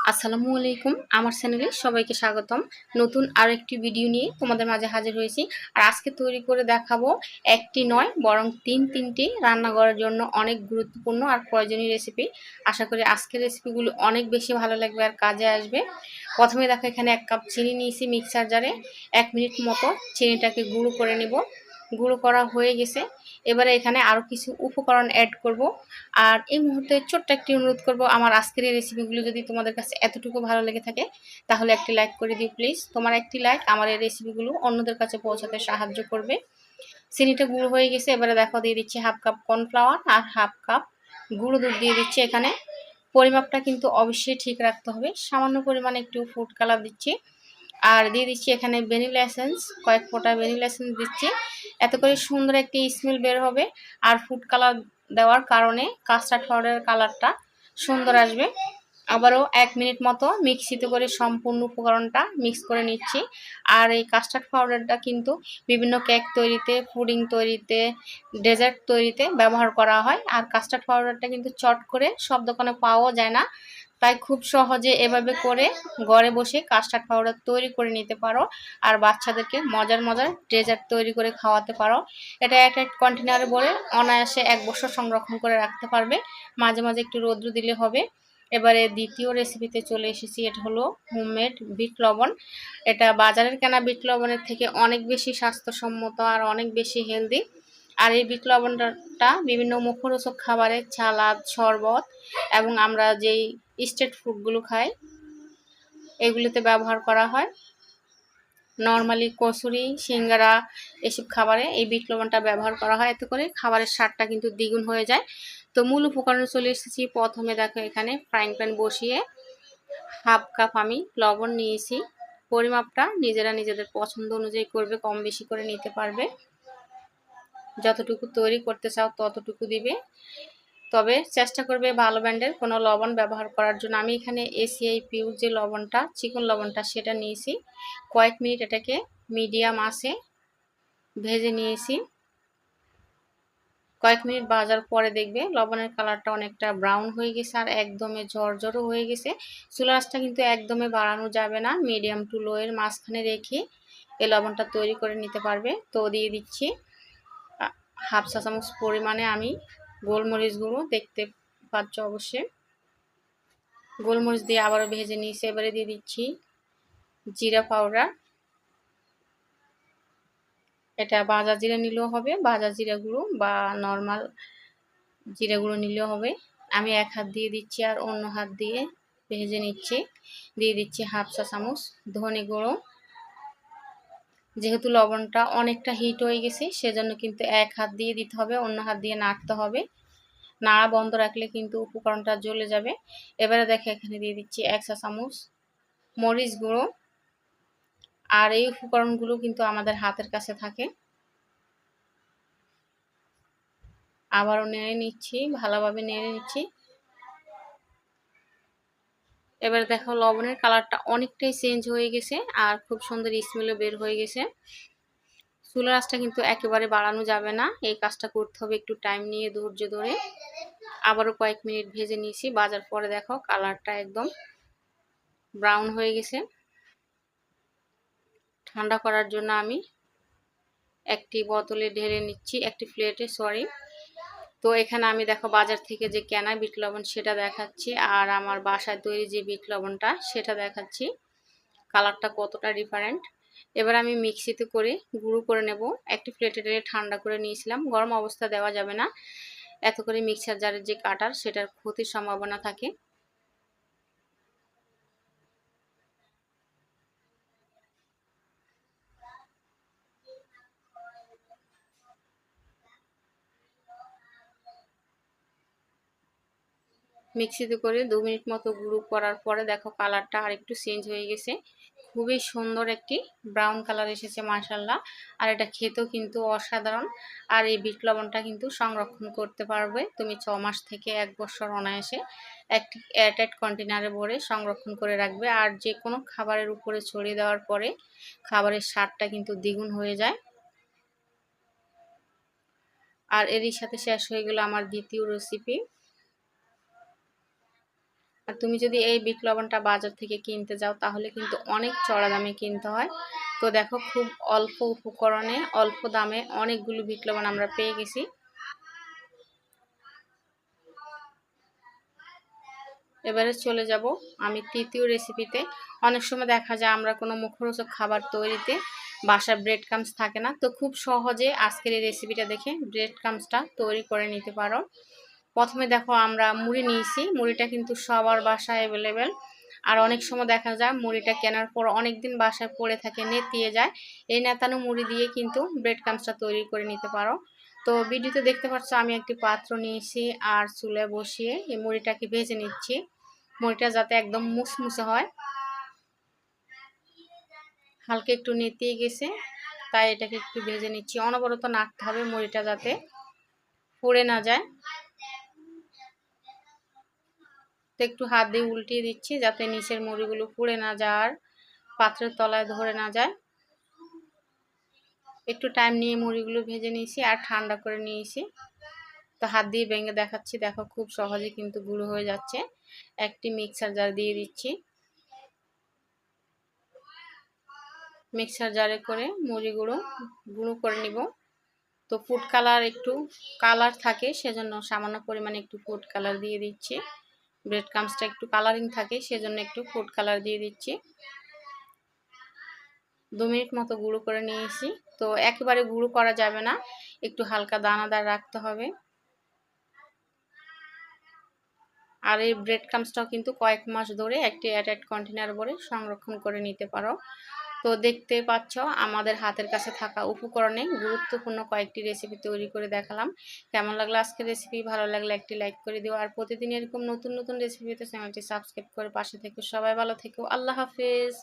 আসসালামু আলাইকুম। আমার চ্যানেলে সবাইকে স্বাগতম। নতুন আরেকটি ভিডিও নিয়ে তোমাদের মাঝে হাজির হয়েছি। আর আজকে তৈরি করে দেখাবো একটি নয় বরং তিনটি রান্না করার জন্য অনেক গুরুত্বপূর্ণ আর প্রয়োজনীয় রেসিপি। আশা করি আজকের রেসিপিগুলো অনেক বেশি ভালো লাগবে আর কাজে আসবে। প্রথমে দেখো এখানে 1 কাপ চিনি নিয়েছি মিক্সার জারে। 1 মিনিট মতো চিনিটাকে গুঁড়ো করে নেব। গুঁড়ো করা হয়ে গেছে। এবারে এখানে আরও কিছু উপকরণ অ্যাড করব। আর এই মুহূর্তে ছোট্ট একটি অনুরোধ করব, আমার আজকের এই রেসিপিগুলো যদি তোমাদের কাছে এতটুকু ভালো লেগে থাকে তাহলে একটি লাইক করে দিও প্লিজ। তোমার একটি লাইক আমার এই রেসিপিগুলো অন্যদের কাছে পৌঁছাতে সাহায্য করবে। চিনিটা গুঁড়ো হয়ে গেছে। এবারে দেখো দিয়ে দিচ্ছি 1/2 কাপ কর্নফ্লাওয়ার আর 1/2 কাপ গুঁড়ো দুধ দিয়ে দিচ্ছি। এখানে পরিমাপটা কিন্তু অবশ্যই ঠিক রাখতে হবে। সামান্য পরিমাণে একটু ফুড কালার দিচ্ছি আর দিয়ে দিচ্ছি এখানে ভ্যানিলা এসেন্স, কয়েক ফোঁটা ভ্যানিলা এসেন্স দিচ্ছি। এত করে সুন্দর একটি স্মেল বের হবে। আর ফুড কালার দেওয়ার কারণে কাস্টার্ড পাউডারের কালারটা সুন্দর আসবে। আবারও 1 মিনিট মতো মিক্সিতে করে সম্পূর্ণ উপকরণটা মিক্স করে নিচ্ছি। আর এই কাস্টার্ড পাউডারটা কিন্তু বিভিন্ন কেক তৈরিতে, পুডিং তৈরিতে, ডেজার্ট তৈরিতে ব্যবহার করা হয়। আর কাস্টার্ড পাউডারটা কিন্তু চট করে সব দোকানে পাওয়া যায় না, তাই খুব সহজে এভাবে করে ঘরে বসে কাস্টার্ড পাউডার তৈরি করে নিতে পারো আর বাচ্চাদেরকে মজার ডেজার্ট তৈরি করে খাওয়াতে পারো। এটা একটা কন্টেনারে ভরে অনায়াসে 1 বছর সংরক্ষণ করে রাখতে পারবে। মাঝে মাঝে একটু রৌদ্র দিলে হবে। এবারে দ্বিতীয় রেসিপিতে চলে এসেছি। এটা হলো হোমমেড বিট লবণ। এটা বাজারের কেনা বিট লবণের থেকে অনেক বেশি স্বাস্থ্যসম্মত আর অনেক বেশি হেলদি। আর এই বিট লবণটা বিভিন্ন মুখরোচক খাবারে, সালাদ, শরবত এবং আমরা যেই স্ট্রিট ফুডগুলো খাই এগুলোতে ব্যবহার করা হয়। নর্মালি কচুরি, সিঙ্গারা এসব খাবারে এই বিট লবণটা ব্যবহার করা হয়। এতে করে খাবারের স্বাদটা কিন্তু দ্বিগুণ হয়ে যায়। তো মূল উপকরণে চলে এসেছি। প্রথমে দেখো এখানে ফ্রাইং প্যান বসিয়ে 1/2 কাপ আমি লবণ নিয়েছি। পরিমাপটা নিজেরা নিজেদের পছন্দ অনুযায়ী করবে, কম বেশি করে নিতে পারবে। যতটুকু তৈরি করতে চাও ততটুকু দিবে, তবে চেষ্টা করবে ভালো ব্র্যান্ডের কোনো লবণ ব্যবহার করার জন্য। আমি এখানে এসিআই পিওর যে লবণটা, চিকন লবণটা সেটা নিয়েছি। কয়েক মিনিট এটাকে মিডিয়াম আঁচে ভেজে নিয়েছি। কয়েক মিনিট ভাজার পরে দেখবে লবণের কালারটা অনেকটা ব্রাউন হয়ে গেছে আর একদমই ঝরঝরও হয়ে গেছে। চুলার আঁচটা কিন্তু একদমই বাড়ানো যাবে না, মিডিয়াম টু লো এর মাঝখানে রেখে এই লবণটা তৈরি করে নিতে পারবে। তো দিয়ে দিচ্ছি 1/2 চা চামচ পরিমাণে আমি গোলমরিচ গুঁড়ো, দেখতে পাচ্ছ অবশ্যই। গোলমরিচ দিয়ে আবারও ভেজে নিয়েছি। এবারে দিয়ে দিচ্ছি জিরা পাউডার। এটা ভাজা জিরা নিলেও হবে, ভাজা জিরা গুঁড়ো বা নর্মাল জিরা গুঁড়ো নিলেও হবে। আমি এক হাত দিয়ে দিচ্ছি আর অন্য হাত দিয়ে ভেজে নিচ্ছি। দিয়ে দিচ্ছি 1/2 চা চামচ ধনে গুঁড়ো। যেহেতু লবণটা অনেকটা হিট হয়ে গেছে সেজন্য কিন্তু এক হাত দিয়ে দিতে হবে, অন্য হাত দিয়ে নাড়তে হবে। নাড়া বন্ধ রাখলে কিন্তু উপকরণটা জ্বলে যাবে। এবারে দেখে এখানে দিয়ে দিচ্ছি 1 চা চামচ মরিচ গুঁড়ো। আর এই উপকরণগুলো কিন্তু আমাদের হাতের কাছে থাকে। আবারও নেড়ে নিচ্ছি, ভালোভাবে নেড়ে নিচ্ছি। এবার দেখো লবণের কালারটা অনেকটাই চেঞ্জ হয়ে গেছে আর খুব সুন্দর স্মেলও বের হয়ে গেছে। চুলার আঁচটা কিন্তু একেবারে বাড়ানো যাবে না, এই কাজটা করতে হবে একটু টাইম নিয়ে, ধৈর্য ধরে। আবারও কয়েক মিনিট ভেজে নিয়েছি। ভাজার পরে দেখো কালারটা একদম ব্রাউন হয়ে গেছে। ঠান্ডা করার জন্য আমি একটি বোতলে ঢেলে নিচ্ছি, একটি প্লেটে, সরি। তো এখানে আমি দেখো বাজার থেকে যে কেনা বিট লবণ সেটা দেখাচ্ছি আর আমার বাসায় তৈরি যে বিট লবণটা সেটা দেখাচ্ছি। কালারটা কতটা ডিফারেন্ট। এবার আমি মিক্সিতে করে গুঁড়ো করে নেব। একটি প্লেটে ঢেলে ঠান্ডা করে নিয়েছিলাম, গরম অবস্থা দেওয়া যাবে না, এত করে মিক্সার জারের যে কাটার সেটার ক্ষতির সম্ভাবনা থাকে। মিক্সিতে করে 2 মিনিট মতো গুঁড়ো করার পরে দেখো কালারটা আরেকটু চেঞ্জ হয়ে গেছে। খুবই সুন্দর একটি ব্রাউন কালার এসেছে মাশাআল্লাহ। আর এটা খেতেও কিন্তু অসাধারণ। আর এই বিট লবণটা কিন্তু সংরক্ষণ করতে পারবে তুমি 6 মাস থেকে 1 বছর অনায়াসে। একটি এয়ারটাইট কন্টেনারে ভরে সংরক্ষণ করে রাখবে। আর যে কোনো খাবারের উপরে ছড়িয়ে দেওয়ার পরে খাবারের স্বাদটা কিন্তু দ্বিগুণ হয়ে যায়। আর এরই সাথে শেষ হয়ে গেল আমার দ্বিতীয় রেসিপি। আর তুমি যদি এই বিট লবণটা বাজার থেকে কিনতে যাও তাহলে কিন্তু অনেক চড়া দামে কিনতে হয়। তো দেখো খুব অল্প উপকরণে অল্প দামে অনেকগুলো বিট লবণ আমরা পেয়ে গেছি। এবারে চলে যাব আমি তৃতীয় রেসিপিতে। অনেক সময় দেখা যায় আমরা কোনো মুখরোচক খাবার তৈরিতে বাসায় ব্রেড ক্রাম্বস থাকে না, তো খুব সহজে আজকের এই রেসিপিটা দেখে ব্রেড ক্রাম্বসটা তৈরি করে নিতে পারো। প্রথমে দেখো আমরা মুড়ি নিয়েছি, মুড়িটা কিন্তু সবার বাসায় অ্যাভেলেবেল। আর অনেক সময় দেখা যায় মুড়িটা কেনার পর অনেক দিন বাসায় পড়ে থাকে, নেতিয়ে যায়। এই নেতানো মুড়ি দিয়ে কিন্তু ব্রেড ক্রাম্বসটা তৈরি করে নিতে পারো। তো ভিডিওতে দেখতে পাচ্ছ আমি একটি পাত্র নিয়েছি আর চুলায় বসিয়ে এই মুড়িটাকে ভেজে নিচ্ছি। মুড়িটা যাতে একদম মুসমুসে হয়, হালকা একটু নেতিয়ে গেছে তাই এটাকে একটু ভেজে নিচ্ছি। অনবরত নাড়তে হবে মুড়িটা যাতে পুড়ে না যায়। তো একটু হাত দিয়ে উল্টিয়ে দিচ্ছি যাতে নিচের মুড়িগুলো পুড়ে না যায় আর পাত্রের তলায় ধরে না যায়। একটু টাইম নিয়ে মুড়িগুলো ভেজে নিয়েছি আর ঠান্ডা করে নিয়েছি। তো হাত দিয়ে ভেঙে দেখাচ্ছি, দেখো খুব সহজে কিন্তু গুঁড়ো হয়ে যাচ্ছে। একটি মিক্সার জার দিয়ে দিচ্ছি, মিক্সার জারে করে মুড়িগুলো গুঁড়ো করে নিব। তো ফুড কালার একটু কালার থাকে সেজন্য সামান্য পরিমাণে একটু ফুড কালার দিয়ে দিচ্ছি। ব্রেড ক্রাম্বসটা একটু কালারিং থাকে সেজন্য একটু ফুড কালার দিয়ে দিচ্ছি। 2 মিনিট মতো গুঁড়ো করে নিয়েছি। তো একেবারে গুঁড়ো করা যাবে না, একটু হালকা দানাদার রাখতে হবে। আর এই ব্রেড ক্রাম্বসটাও কিন্তু কয়েক মাস ধরে একটি এয়ারটাইট কন্টেনার ভরে সংরক্ষণ করে নিতে পারো। তো দেখতে পাচ্ছ আমাদের হাতের কাছে থাকা উপকরণে গুরুত্বপূর্ণ কয়েকটি রেসিপি তৈরি করে দেখালাম। কেমন লাগলো আজকের রেসিপি? ভালো লাগলে একটি লাইক করে দিও। আর প্রতিদিন এরকম নতুন নতুন রেসিপি পেতে চ্যানেলটি সাবস্ক্রাইব করে পাশে থেকো। সবাই ভালো থেকো। আল্লাহ হাফেজ।